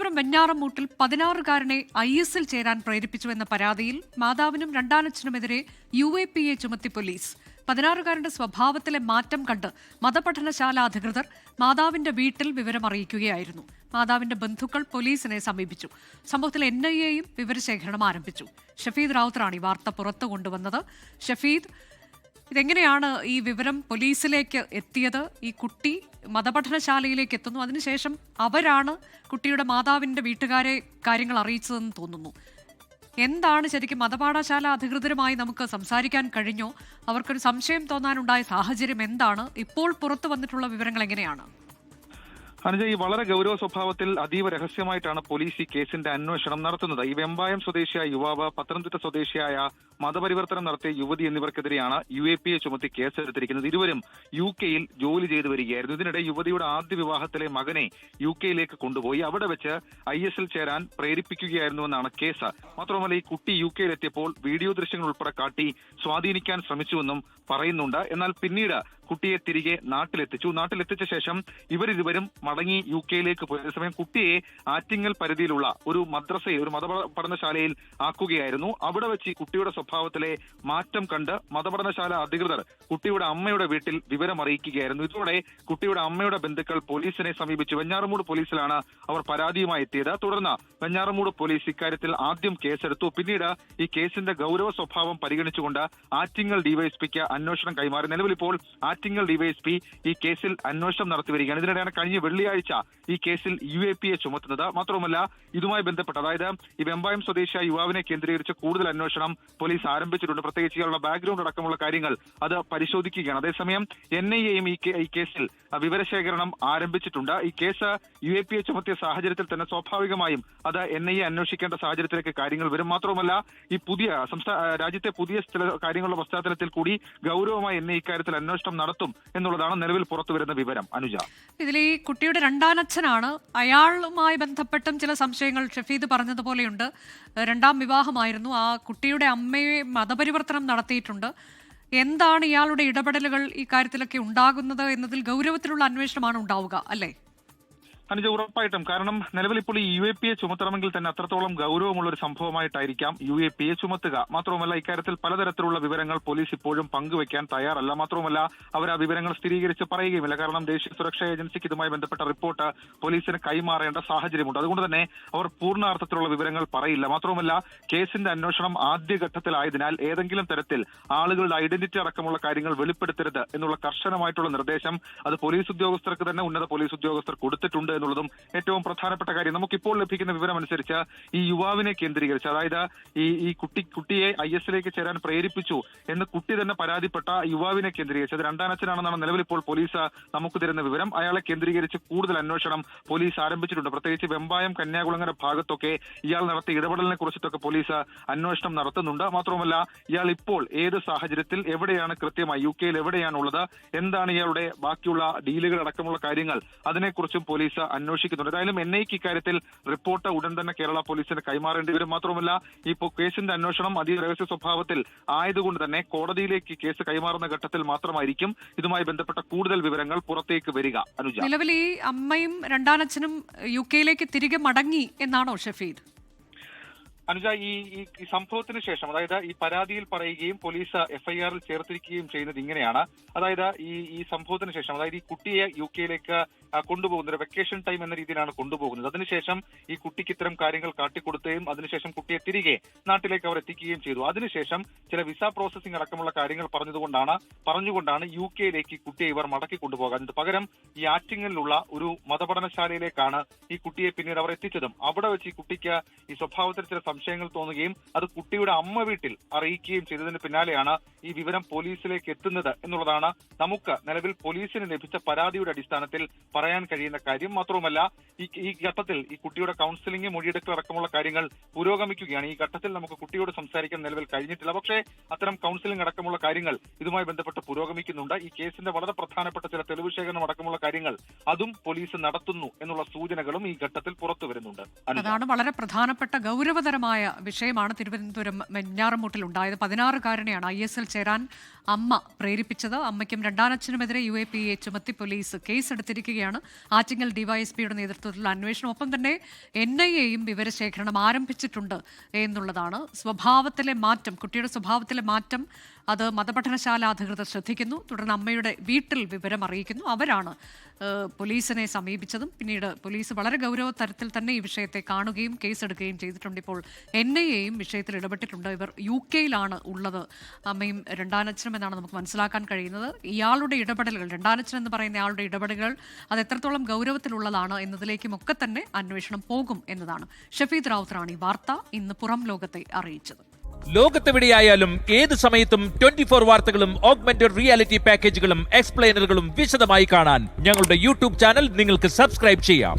തിരുവനന്തപുരം വെഞ്ഞാറമൂട്ടിൽ 16-കാരനെ IS-ൽ ചേരാൻ പ്രേരിപ്പിച്ചുവെന്ന പരാതിയിൽ മാതാവിനും രണ്ടാനച്ഛനുമെതിരെ UAPA ചുമത്തി പോലീസ്. 16-കാരന്റെ സ്വഭാവത്തിലെ മാറ്റം കണ്ട് മതപഠനശാല അധികൃതർ മാതാവിന്റെ വീട്ടിൽ വിവരമറിയിക്കുകയായിരുന്നു. മാതാവിന്റെ ബന്ധുക്കൾ പോലീസിനെ സമീപിച്ചു. സംഭവത്തിൽ NIAയും വിവരശേഖരണം ആരംഭിച്ചു. ഷഫീദ് റാവുത്തറാണ് ഈ വാർത്ത പുറത്തു കൊണ്ടുവന്നത്. ഷഫീദ്, ഇതെങ്ങനെയാണ് ഈ വിവരം പോലീസിലേക്ക് എത്തിയത്? ഈ കുട്ടി മതപഠനശാലയിലേക്ക് എത്തുന്നു, അതിനുശേഷം അവരാണ് കുട്ടിയുടെ മാതാവിന്റെ വീട്ടുകാരെ കാര്യങ്ങൾ അറിയിച്ചതെന്ന് തോന്നുന്നു. എന്താണ് ശരിക്കും മതപാഠശാല അധികൃതരുമായി നമുക്ക് സംസാരിക്കാൻ കഴിഞ്ഞോ? അവർക്കൊരു സംശയം തോന്നാനുണ്ടായ സാഹചര്യം എന്താണ്? ഇപ്പോൾ പുറത്തു വന്നിട്ടുള്ള വിവരങ്ങൾ എങ്ങനെയാണ്? അനുജ, ഈ വളരെ ഗൗരവ സ്വഭാവത്തിൽ അതീവ രഹസ്യമായിട്ടാണ് പോലീസ് ഈ കേസിന്റെ അന്വേഷണം നടത്തുന്നത്. ഈ വെമ്പായം സ്വദേശിയായ യുവാവ്, പത്തനംതിട്ട സ്വദേശിയായ മതപരിവർത്തനം നടത്തിയ യുവതി എന്നിവർക്കെതിരെയാണ് UAPA ചുമത്തി കേസെടുത്തിരിക്കുന്നത്. ഇരുവരും UK-യിൽ ജോലി ചെയ്തു വരികയായിരുന്നു. ഇതിനിടെ യുവതിയുടെ ആദ്യ വിവാഹത്തിലെ മകനെ UK-യിലേക്ക് കൊണ്ടുപോയി അവിടെ വെച്ച് IS-ൽ ചേരാൻ പ്രേരിപ്പിക്കുകയായിരുന്നുവെന്നാണ് കേസ്. മാത്രമല്ല, ഈ കുട്ടി UK-യിലെത്തിയപ്പോൾ വീഡിയോ ദൃശ്യങ്ങൾ ഉൾപ്പെടെ കാട്ടി സ്വാധീനിക്കാൻ ശ്രമിച്ചുവെന്നും പറയുന്നുണ്ട്. എന്നാൽ പിന്നീട് കുട്ടിയെ തിരികെ നാട്ടിലെത്തിച്ച ശേഷം ഇവരിരുവരും മടങ്ങി UK-യിലേക്ക് പോയി. അതേസമയം കുട്ടിയെ ആറ്റിങ്ങൽ പരിധിയിലുള്ള ഒരു മദ്രസയിൽ, ഒരു മതപഠനശാലയിൽ ആക്കുകയായിരുന്നു. അവിടെ വെച്ച് കുട്ടിയുടെ സ്വഭാവത്തിലെ മാറ്റം കണ്ട് മതപഠനശാല അധികൃതർ കുട്ടിയുടെ അമ്മയുടെ വീട്ടിൽ വിവരമറിയിക്കുകയായിരുന്നു. ഇതോടെ കുട്ടിയുടെ അമ്മയുടെ ബന്ധുക്കൾ പോലീസിനെ സമീപിച്ചു. വെഞ്ഞാറമൂട് പോലീസിലാണ് അവർ പരാതിയുമായി എത്തിയത്. തുടർന്ന് വെഞ്ഞാറമൂട് പോലീസ് ഇക്കാര്യത്തിൽ ആദ്യം കേസെടുത്തു. പിന്നീട് ഈ കേസിന്റെ ഗൗരവ സ്വഭാവം പരിഗണിച്ചുകൊണ്ട് ആറ്റിങ്ങൽ ഡിവൈഎസ്പിക്ക് അന്വേഷണം കൈമാറി. നിലവിൽ ഇപ്പോൾ ആറ്റിങ്ങൽ ഡിവൈഎസ്പി ഈ കേസിൽ അന്വേഷണം നടത്തിവരികയാണ്. ഇതിനിടെയാണ് കഴിഞ്ഞ വെള്ളിയാഴ്ച ഈ കേസിൽ UAPA ചുമത്തുന്നത്. മാത്രവുമല്ല, ഇതുമായി ബന്ധപ്പെട്ട്, അതായത് ഈ വെമ്പായം സ്വദേശിയായ യുവാവിനെ കേന്ദ്രീകരിച്ച് കൂടുതൽ അന്വേഷണം പോലീസ് ആരംഭിച്ചിട്ടുണ്ട്. പ്രത്യേകിച്ച് ഇയാളുടെ ബാക്ക്ഗ്രൗണ്ട് അടക്കമുള്ള കാര്യങ്ങൾ അത് പരിശോധിക്കുകയാണ്. അതേസമയം NIAയും ഈ കേസിൽ വിവരശേഖരണം ആരംഭിച്ചിട്ടുണ്ട്. ഈ കേസ് UAPA ചുമത്തിയ സാഹചര്യത്തിൽ തന്നെ സ്വാഭാവികമായും അത് NIA അന്വേഷിക്കേണ്ട സാഹചര്യത്തിലേക്ക് കാര്യങ്ങൾ വരും. മാത്രവുമല്ല, ഈ രാജ്യത്തെ പുതിയ ചില കാര്യങ്ങളുടെ പശ്ചാത്തലത്തിൽ കൂടി ഗൗരവമായി NIA ഇക്കാര്യത്തിൽ അന്വേഷണം നടത്തും എന്നുള്ളതാണ് നിലവിൽ പുറത്തുവരുന്ന വിവരം. അനുജ, ഇതിൽ ഈ കുട്ടിയുടെ രണ്ടാനച്ഛനാണ്. അയാളുമായി ബന്ധപ്പെട്ടും ചില സംശയങ്ങൾ ഷഫീദ് പറഞ്ഞതുപോലെയുണ്ട്. രണ്ടാം വിവാഹമായിരുന്നു. ആ കുട്ടിയുടെ അമ്മയെ മതപരിവർത്തനം നടത്തിയിട്ടുണ്ട്. എന്താണ് ഇയാളുടെ ഇടപെടലുകൾ ഈ കാര്യത്തിലൊക്കെ ഉണ്ടാകുന്നത് എന്നതിൽ ഗൗരവത്തിലുള്ള അന്വേഷണമാണ് ഉണ്ടാവുക, അല്ലേ? അനുജ, ഉറപ്പായിട്ടും. കാരണം നിലവിൽ ഇപ്പോൾ ഈ UAPA ചുമത്തണമെങ്കിൽ തന്നെ അത്രത്തോളം ഗൗരവമുള്ള ഒരു സംഭവമായിട്ടായിരിക്കാം UAPA ചുമത്തുക. മാത്രവുമല്ല, ഇക്കാര്യത്തിൽ പലതരത്തിലുള്ള വിവരങ്ങൾ പോലീസ് ഇപ്പോഴും പങ്കുവെക്കാൻ തയ്യാറല്ല. മാത്രവുമല്ല, അവർ ആ വിവരങ്ങൾ സ്ഥിരീകരിച്ച് പറയുകയുമില്ല. കാരണം ദേശീയ സുരക്ഷാ ഏജൻസിക്ക് ഇതുമായി ബന്ധപ്പെട്ട റിപ്പോർട്ട് പോലീസിന് കൈമാറേണ്ട സാഹചര്യമുണ്ട്. അതുകൊണ്ട് തന്നെ അവർ പൂർണ്ണാർത്ഥത്തിലുള്ള വിവരങ്ങൾ പറയില്ല. മാത്രവുമല്ല, കേസിന്റെ അന്വേഷണം ആദ്യഘട്ടത്തിലായതിനാൽ ഏതെങ്കിലും തരത്തിൽ ആളുകളുടെ ഐഡന്റിറ്റി അടക്കമുള്ള കാര്യങ്ങൾ വെളിപ്പെടുത്തരുത് എന്നുള്ള കർശനമായിട്ടുള്ള നിർദ്ദേശം അത് പോലീസ് ഉദ്യോഗസ്ഥർക്ക് തന്നെ ഉന്നത പോലീസ് ഉദ്യോഗസ്ഥർ കൊടുത്തിട്ടുണ്ട് എന്നുള്ളതും ഏറ്റവും പ്രധാനപ്പെട്ട കാര്യം. നമുക്കിപ്പോൾ ലഭിക്കുന്ന വിവരം അനുസരിച്ച് ഈ യുവാവിനെ കേന്ദ്രീകരിച്ച്, അതായത് ഈ കുട്ടിയെ IS-ലേക്ക് ചേരാൻ പ്രേരിപ്പിച്ചു എന്ന് കുട്ടി തന്നെ പരാതിപ്പെട്ട യുവാവിനെ കേന്ദ്രീകരിച്ച്, അത് രണ്ടാനച്ഛനാണെന്നാണ് നിലവിൽ ഇപ്പോൾ പോലീസ് നമുക്ക് തരുന്ന വിവരം. അയാളെ കേന്ദ്രീകരിച്ച് കൂടുതൽ അന്വേഷണം പോലീസ് ആരംഭിച്ചിട്ടുണ്ട്. പ്രത്യേകിച്ച് വെമ്പായം, കന്യാകുളങ്ങര ഭാഗത്തൊക്കെ ഇയാൾ നടത്തിയ ഇടപെടലിനെ കുറിച്ചിട്ടൊക്കെ പോലീസ് അന്വേഷണം നടത്തുന്നുണ്ട്. മാത്രമല്ല, ഇയാൾ ഇപ്പോൾ ഏത് സാഹചര്യത്തിൽ എവിടെയാണ് കൃത്യമായി UK-യിൽ എവിടെയാണുള്ളത്, എന്താണ് ഇയാളുടെ ബാക്കിയുള്ള ഡീലുകൾ അടക്കമുള്ള കാര്യങ്ങൾ, അതിനെക്കുറിച്ചും പോലീസ് അന്വേഷിക്കുന്നുണ്ട്. ഏതായാലും NIAക്ക് ഇക്കാര്യത്തിൽ റിപ്പോർട്ട് ഉടൻ തന്നെ കേരള പോലീസിന് കൈമാറേണ്ടി വരും. മാത്രമല്ല, ഈ കേസിന്റെ അന്വേഷണം അതീവ രഹസ്യ സ്വഭാവത്തിൽ ആയതുകൊണ്ട് തന്നെ കോടതിയിലേക്ക് കേസ് കൈമാറുന്ന ഘട്ടത്തിൽ മാത്രമായിരിക്കും ഇതുമായി ബന്ധപ്പെട്ട കൂടുതൽ വിവരങ്ങൾ പുറത്തേക്ക് വരിക. അനുജ, നിലവിൽ ഈ അമ്മയും രണ്ടാനച്ഛനും UK-യിലേക്ക് തിരികെ മടങ്ങി എന്നാണോ ഷഫീദ്? അനുജ, ഈ സംഭവത്തിന് ശേഷം, അതായത് ഈ പരാതിയിൽ പറയുകയും പോലീസ് FIR-ൽ ചേർത്തിരിക്കുകയും ചെയ്യുന്നത് ഇങ്ങനെയാണ്. അതായത് ഈ സംഭവത്തിന് ശേഷം, അതായത് ഈ കുട്ടിയെ UK-യിലേക്ക് കൊണ്ടുപോകുന്നത് ഒരു വെക്കേഷൻ ടൈം എന്ന രീതിയിലാണ് കൊണ്ടുപോകുന്നത്. അതിനുശേഷം ഈ കുട്ടിക്ക് ഇത്തരം കാര്യങ്ങൾ കാട്ടിക്കൊടുക്കുകയും അതിനുശേഷം കുട്ടിയെ തിരികെ നാട്ടിലേക്ക് അവർ എത്തിക്കുകയും ചെയ്തു. അതിനുശേഷം ചില വിസ പ്രോസസിംഗ് അടക്കമുള്ള കാര്യങ്ങൾ പറഞ്ഞുകൊണ്ടാണ് UK-യിലേക്ക് കുട്ടിയെ ഇവർ മടക്കി കൊണ്ടുപോകുന്നത്. പകരം ഈ ആറ്റിങ്ങലിലുള്ള ഒരു മതപഠനശാലയിലേക്കാണ് ഈ കുട്ടിയെ പിന്നീട് അവർ എത്തിച്ചതും. അവിടെ വെച്ച് ഈ കുട്ടിക്ക് ഈ സ്വഭാവത്തിൽ ചില സംശയങ്ങൾ തോന്നുകയും അത് കുട്ടിയുടെ അമ്മ വീട്ടിൽ അറിയിക്കുകയും ചെയ്തതിന് പിന്നാലെയാണ് ഈ വിവരം പോലീസിലേക്ക് എത്തുന്നത് എന്നുള്ളതാണ് നമുക്ക് നിലവിൽ പോലീസിന് ലഭിച്ച പരാതിയുടെ അടിസ്ഥാനത്തിൽ പറയാൻ കഴിയുന്ന കാര്യം. മാത്രവുമല്ല, ഈ ഘട്ടത്തിൽ ഈ കുട്ടിയുടെ കൗൺസിലിംഗ്, മൊഴിയെടുക്കൽ അടക്കമുള്ള കാര്യങ്ങൾ പുരോഗമിക്കുകയാണ്. ഈ ഘട്ടത്തിൽ നമുക്ക് കുട്ടിയോട് സംസാരിക്കാൻ നിലവിൽ കഴിഞ്ഞിട്ടില്ല. പക്ഷേ അത്തരം കൗൺസിലിംഗ് അടക്കമുള്ള കാര്യങ്ങൾ ഇതുമായി ബന്ധപ്പെട്ട് പുരോഗമിക്കുന്നുണ്ട്. ഈ കേസിന്റെ വളരെ പ്രധാനപ്പെട്ട ചില തെളിവ് ശേഖരണം അടക്കമുള്ള കാര്യങ്ങൾ അതും പോലീസ് നടത്തുന്നു എന്നുള്ള സൂചനകളും ഈ ഘട്ടത്തിൽ പുറത്തു വരുന്നുണ്ട്. അതാണ് വളരെ പ്രധാനപ്പെട്ട ഗൗരവതരമായ വിഷയമാണ് തിരുവനന്തപുരം വെഞ്ഞാറമൂട്ടിൽ ഉണ്ടായത്. 16-കാരനെയാണ് IS-ൽ ചേരാൻ അമ്മ പ്രേരിപ്പിച്ചത്. അമ്മയ്ക്കും രണ്ടാനച്ഛനുമെതിരെ UAPA ചുമത്തി പോലീസ് കേസെടുത്തിരിക്കുകയാണ്. വരികയാണ്. ആറ്റിങ്ങൽ ഡിവൈഎസ്പിയുടെ നേതൃത്വത്തിലുള്ള അന്വേഷണം, ഒപ്പം തന്നെ NIAയും വിവരശേഖരണം ആരംഭിച്ചിട്ടുണ്ട് എന്നുള്ളതാണ്. സ്വഭാവത്തിലെ മാറ്റം, കുട്ടിയുടെ സ്വഭാവത്തിലെ മാറ്റം അത് മതപഠനശാല അധികൃതർ ശ്രദ്ധിക്കുന്നു. തുടർന്ന് അമ്മയുടെ വീട്ടിൽ വിവരം അറിയിക്കുന്നു. അവരാണ് പോലീസിനെ സമീപിച്ചതും പിന്നീട് പോലീസ് വളരെ ഗൗരവ തരത്തിൽ തന്നെ ഈ വിഷയത്തെ കാണുകയും കേസെടുക്കുകയും ചെയ്തിട്ടുണ്ട്. ഇപ്പോൾ NIAയും വിഷയത്തിൽ ഇടപെട്ടിട്ടുണ്ട്. ഇവർ UK-യിലാണ് ഉള്ളത്, അമ്മയും രണ്ടാനച്ഛനും എന്നാണ് നമുക്ക് മനസ്സിലാക്കാൻ കഴിയുന്നത്. ഇയാളുടെ ഇടപെടലുകൾ, രണ്ടാനച്ഛൻ എന്ന് പറയുന്ന ആളുടെ ഇടപെടലുകൾ അത് എത്രത്തോളം ഗൗരവത്തിലുള്ളതാണ് എന്നതിലേക്കും ഒക്കെ തന്നെ അന്വേഷണം പോകും എന്നതാണ്. ഷഫീദ് റാവുത്തറാണ് ഈ വാർത്ത ഇന്ന് പുറം ലോകത്തെ അറിയിച്ചത്. ലോകത്തെവിടെയായാലും ഏത് സമയത്തും 24 വാർത്തകളും ഓഗ്മെന്റഡ് റിയാലിറ്റി പാക്കേജുകളും എക്സ്പ്ലെയിനറുകളും വിശദമായി കാണാൻ ഞങ്ങളുടെ YouTube ചാനൽ നിങ്ങൾക്ക് സബ്സ്ക്രൈബ് ചെയ്യാം.